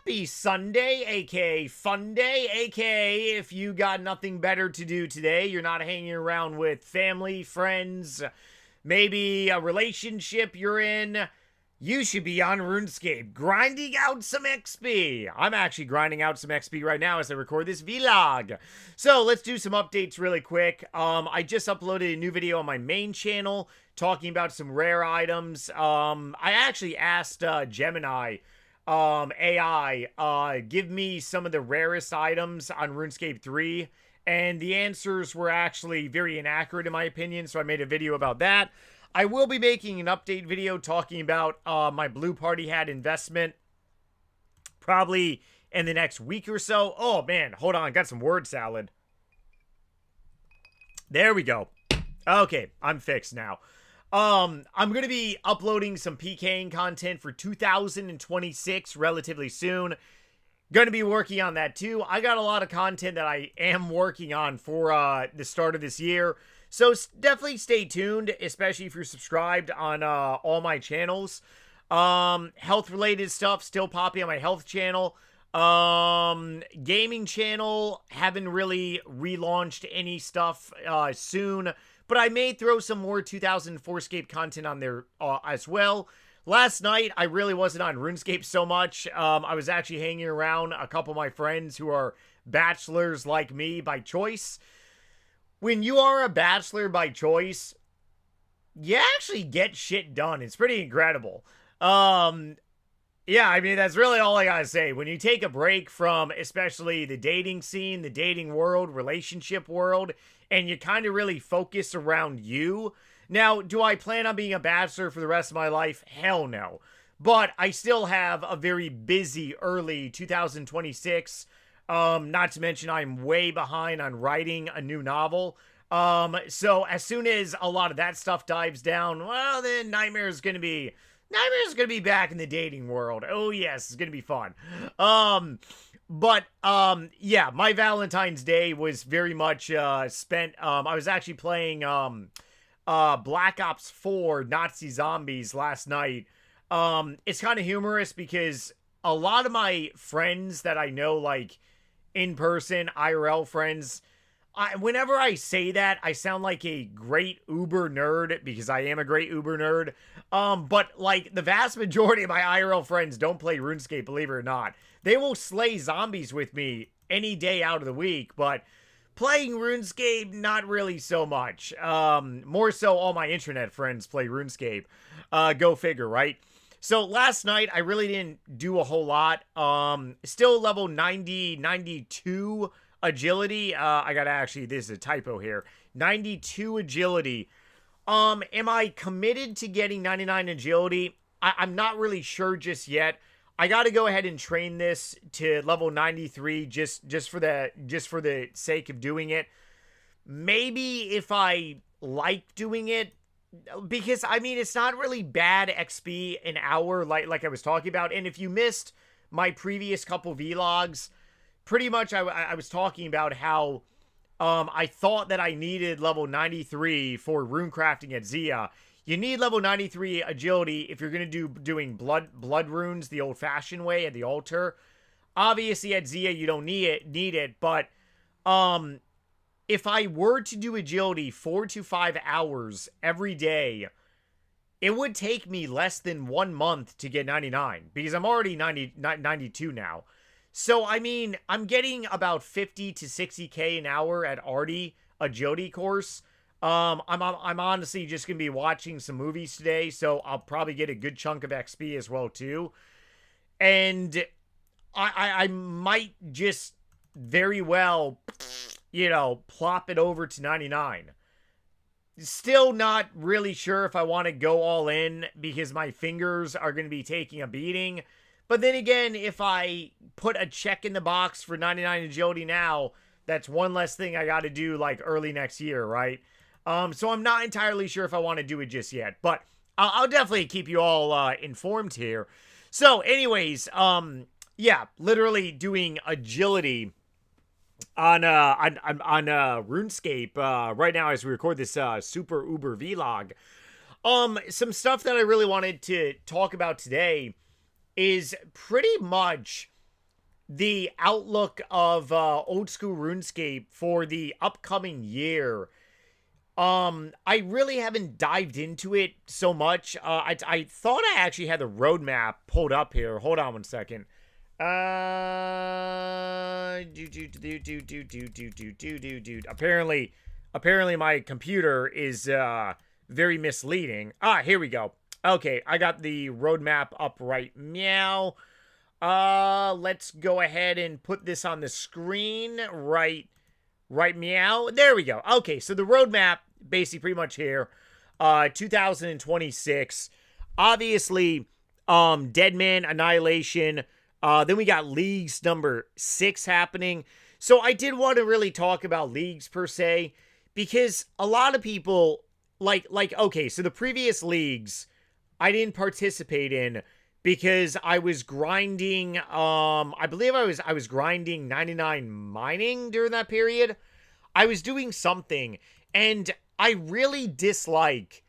Happy Sunday, aka Fun Day, aka if you got nothing better to do today, you're not hanging around with family, friends, maybe a relationship you're in, you should be on Runescape, grinding out some XP. I'm actually grinding out some XP right now as I record this vlog. So let's do some updates really quick. I just uploaded a new video on my main channel talking about some rare items. I actually asked Gemini AI, give me some of the rarest items on RuneScape 3, and the answers were actually very inaccurate in my opinion, so I made a video about that. I will be making an update video talking about my Blue Party Hat investment probably in the next week or so. Oh man, hold on, got some word salad. There we go. Okay, I'm fixed now. I'm going to be uploading some PKing content for 2026 relatively soon. Going to be working on that too. I got a lot of content that I am working on for the start of this year. So definitely stay tuned, especially if you're subscribed on all my channels. Health related stuff still popping on my health channel. Gaming channel, haven't really relaunched any stuff soon. But I may throw some more 2004scape content on there as well. Last night, I really wasn't on RuneScape so much. I was actually hanging around a couple of my friends who are bachelors like me by choice. When you are a bachelor by choice, you actually get shit done. It's pretty incredible. Yeah, I mean, that's really all I gotta say. When you take a break from especially the dating scene, the dating world, relationship world, and you kind of really focus around you. Now, do I plan on being a bachelor for the rest of my life? Hell no. But I still have a very busy early 2026. Not to mention I'm way behind on writing a new novel. So as soon as a lot of that stuff dives down, well, then Nightmare's gonna be back in the dating world. Oh yes, it's gonna be fun. Yeah, my Valentine's Day was very much spent. I was actually playing Black Ops 4 Nazi Zombies last night. It's kind of humorous because a lot of my friends that I know, like in person, IRL friends, whenever I say that, I sound like a great Uber nerd because I am a great Uber nerd. But like the vast majority of my IRL friends don't play RuneScape, believe it or not. They will slay zombies with me any day out of the week, but playing RuneScape, not really so much. More so all my internet friends play RuneScape. Go figure, right? So last night, I really didn't do a whole lot. Still level 92 agility. I gotta actually, this is a typo here. 92 agility. Am I committed to getting 99 agility? I'm not really sure just yet. I got to go ahead and train this to level 93 just for the sake of doing it. Maybe if I like doing it, because I mean it's not really bad XP an hour like I was talking about. And if you missed my previous couple vlogs, pretty much I was talking about how I thought that I needed level 93 for runecrafting at Zia. You need level 93 agility if you're going to doing blood runes the old-fashioned way at the altar. Obviously, at Zia, you don't need it, but if I were to do agility 4 to 5 hours every day, it would take me less than 1 month to get 99, because I'm already 92 now. So, I mean, I'm getting about 50 to 60k an hour at Artie agility course. I'm honestly just gonna be watching some movies today, so I'll probably get a good chunk of XP as well too. And I might just very well, you know, plop it over to 99. Still not really sure if I want to go all in because my fingers are going to be taking a beating. But then again, if I put a check in the box for 99 agility now, that's one less thing I got to do like early next year, right? So I'm not entirely sure if I want to do it just yet, but I'll definitely keep you all informed here. So anyways, yeah, literally doing agility on RuneScape right now as we record this super uber vlog. Some stuff that I really wanted to talk about today is pretty much the outlook of old school RuneScape for the upcoming year. I really haven't dived into it so much. I thought I actually had the roadmap pulled up here. Hold on one second. Apparently my computer is very misleading. Here we go. Okay, I got the roadmap up right meow. Let's go ahead and put this on the screen right meow. There we go. Okay, so the roadmap basically pretty much here. 2026. Obviously, Deadman, Annihilation. Then we got Leagues number 6 happening. So I did want to really talk about Leagues per se, because a lot of people okay, so the previous Leagues I didn't participate in because I was grinding, I believe I was grinding 99 mining during that period. I was doing something, and I really dislike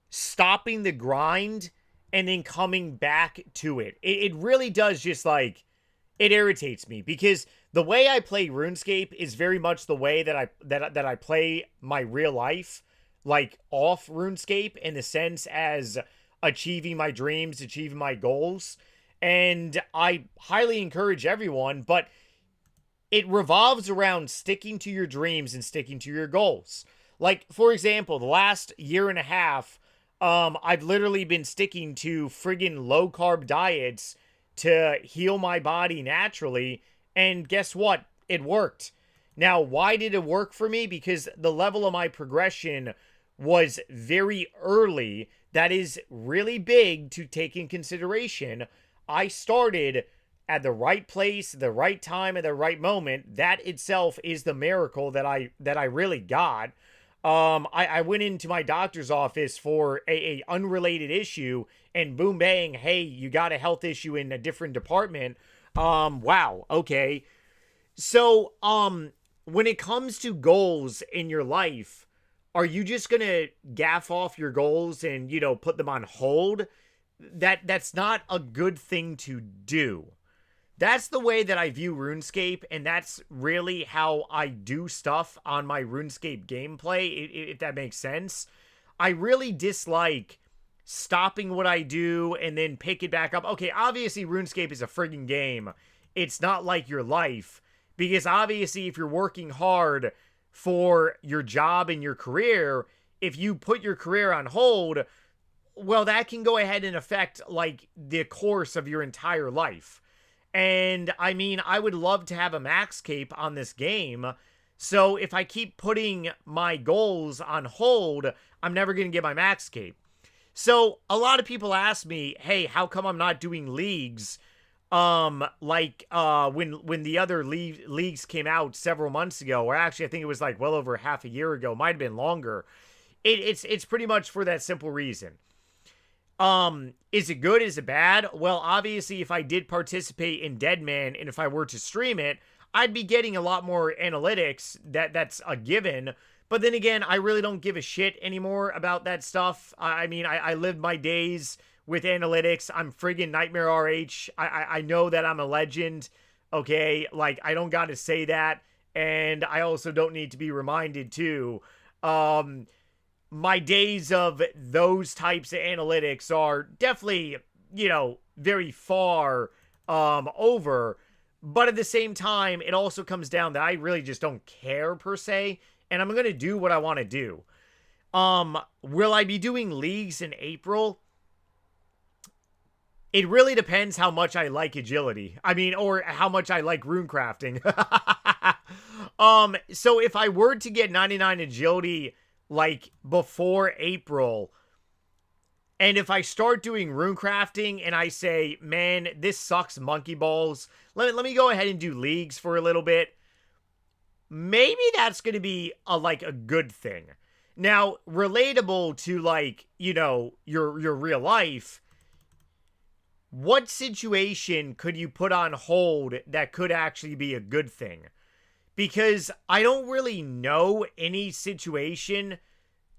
stopping the grind and then coming back to it. It really does just, like, it irritates me, because the way I play RuneScape is very much the way that I play my real life, like, off RuneScape, in the sense as achieving my dreams, achieving my goals. And I highly encourage everyone, but it revolves around sticking to your dreams and sticking to your goals. Like, for example, the last year and a half, I've literally been sticking to friggin' low-carb diets to heal my body naturally, and guess what? It worked. Now, why did it work for me? Because the level of my progression was very early. That is really big to take in consideration. I started at the right place, the right time, at the right moment. That itself is the miracle that I really got. I went into my doctor's office for a unrelated issue, and boom bang, hey, you got a health issue in a different department. Wow, okay. So, when it comes to goals in your life, are you just gonna gaff off your goals and, put them on hold? That's not a good thing to do. That's the way that I view RuneScape, and that's really how I do stuff on my RuneScape gameplay, if that makes sense. I really dislike stopping what I do and then pick it back up. Okay, obviously RuneScape is a friggin' game. It's not like your life, because obviously if you're working hard for your job and your career, if you put your career on hold, well, that can go ahead and affect, like, the course of your entire life. And, I mean, I would love to have a max cape on this game. So if I keep putting my goals on hold, I'm never going to get my max cape. So a lot of people ask me, hey, how come I'm not doing leagues? When the other leagues came out several months ago, or actually I think it was like well over half a year ago, might have been longer. It's pretty much for that simple reason. Is it good? Is it bad? Well, obviously, if I did participate in Deadman, and if I were to stream it, I'd be getting a lot more analytics. That's a given. But then again, I really don't give a shit anymore about that stuff. I mean, I lived my days with analytics. I'm friggin' Nightmare RH. I know that I'm a legend. Okay, like, I don't got to say that. And I also don't need to be reminded, too. My days of those types of analytics are definitely, very far over. But at the same time, it also comes down that I really just don't care, per se. And I'm going to do what I want to do. Will I be doing leagues in April? It really depends how much I like agility. I mean, or how much I like runecrafting. So if I were to get 99 agility, like, before April, and if I start doing runecrafting and I say, man, this sucks monkey balls, let me go ahead and do leagues for a little bit, maybe that's going to be a good thing. Now, relatable to, like, your real life, what situation could you put on hold that could actually be a good thing? Because I don't really know any situation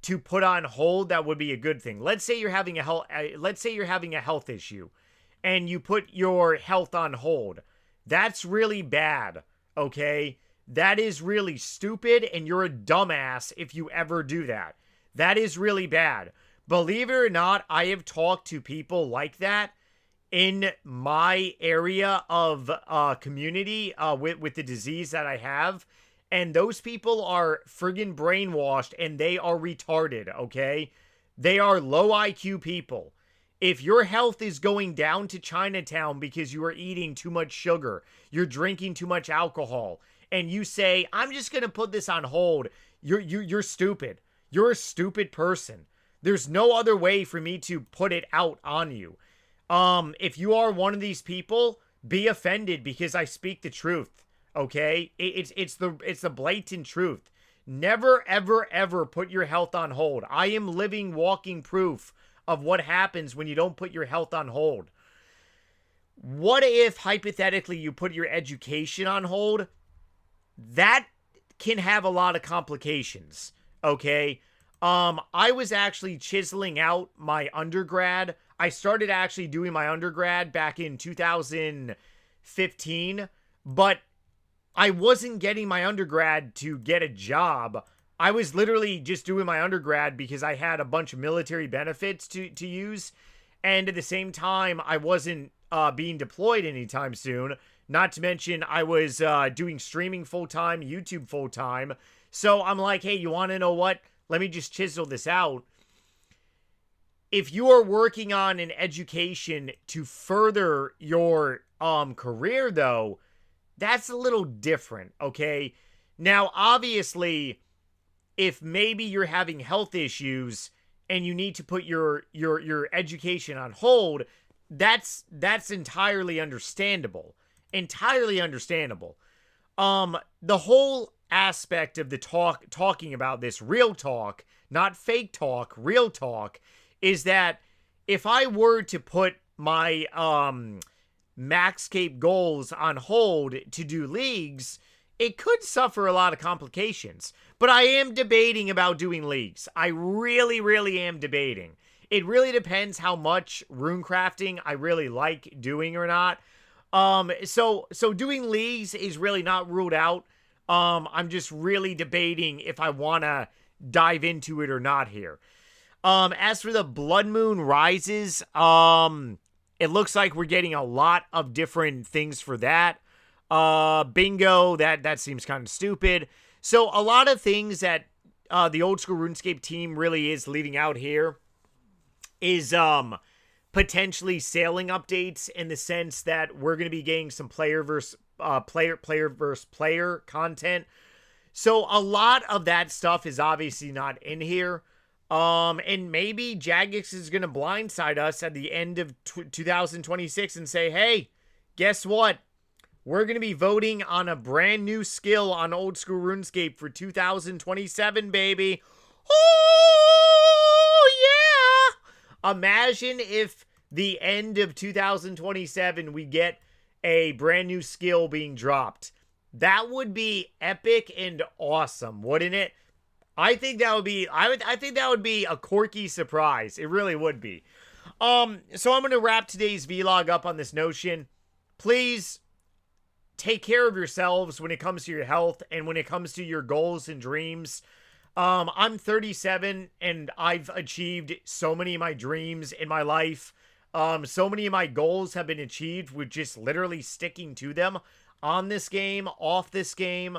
to put on hold that would be a good thing. Let's say you're having a health issue, and you put your health on hold. That's really bad, okay? That is really stupid, and you're a dumbass if you ever do that. That is really bad. Believe it or not, I have talked to people like that in my area of community with the disease that I have, and those people are friggin' brainwashed, and they are retarded, okay? They are low IQ people. If your health is going down to Chinatown because you are eating too much sugar, you're drinking too much alcohol, and you say, I'm just going to put this on hold, you're stupid. You're a stupid person. There's no other way for me to put it out on you. If you are one of these people, be offended because I speak the truth, okay? It's the blatant truth. Never, ever, ever put your health on hold. I am living, walking proof of what happens when you don't put your health on hold. What if, hypothetically, you put your education on hold? That can have a lot of complications, okay? I was actually chiseling out my undergrad. I started actually doing my undergrad back in 2015, but I wasn't getting my undergrad to get a job. I was literally just doing my undergrad because I had a bunch of military benefits to use. And at the same time, I wasn't being deployed anytime soon. Not to mention, I was doing streaming full-time, YouTube full-time. So I'm like, hey, you want to know what? Let me just chisel this out. If you are working on an education to further your career, though, that's a little different, okay? Now, obviously, if maybe you're having health issues and you need to put your education on hold, that's entirely understandable. Entirely understandable. The whole aspect of the talking about this, real talk, not fake talk, real talk, is that if I were to put my Maxscape goals on hold to do leagues, it could suffer a lot of complications. But I am debating about doing leagues. I really, really am debating. It really depends how much runecrafting I really like doing or not. So doing leagues is really not ruled out. I'm just really debating if I want to dive into it or not here. As for the Blood Moon Rises, it looks like we're getting a lot of different things for that. Bingo, that seems kind of stupid. So a lot of things that the old school RuneScape team really is leaving out here is potentially sailing updates, in the sense that we're going to be getting some player versus player content. So a lot of that stuff is obviously not in here. And maybe Jagex is going to blindside us at the end of 2026 and say, hey, guess what? We're going to be voting on a brand new skill on old school RuneScape for 2027, baby. Oh, yeah! Imagine if the end of 2027 we get a brand new skill being dropped. That would be epic and awesome, wouldn't it? I think that would be I think that would be a quirky surprise. It really would be. So I'm going to wrap today's vlog up on this notion. Please take care of yourselves when it comes to your health and when it comes to your goals and dreams. I'm 37 and I've achieved so many of my dreams in my life. So many of my goals have been achieved with just literally sticking to them on this game, off this game.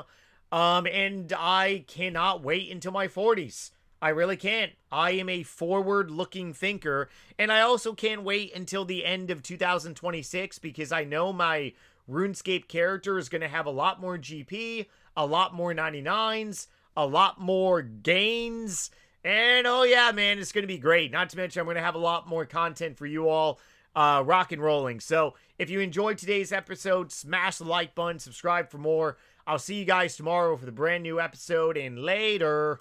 And I cannot wait until my 40s. I really can't. I am a forward-looking thinker, and I also can't wait until the end of 2026 because I know my RuneScape character is going to have a lot more GP, a lot more 99s, a lot more gains, and oh yeah, man, it's going to be great. Not to mention I'm going to have a lot more content for you all, rock and rolling. So if you enjoyed today's episode, smash the like button, subscribe for more. I'll see you guys tomorrow for the brand new episode, and later.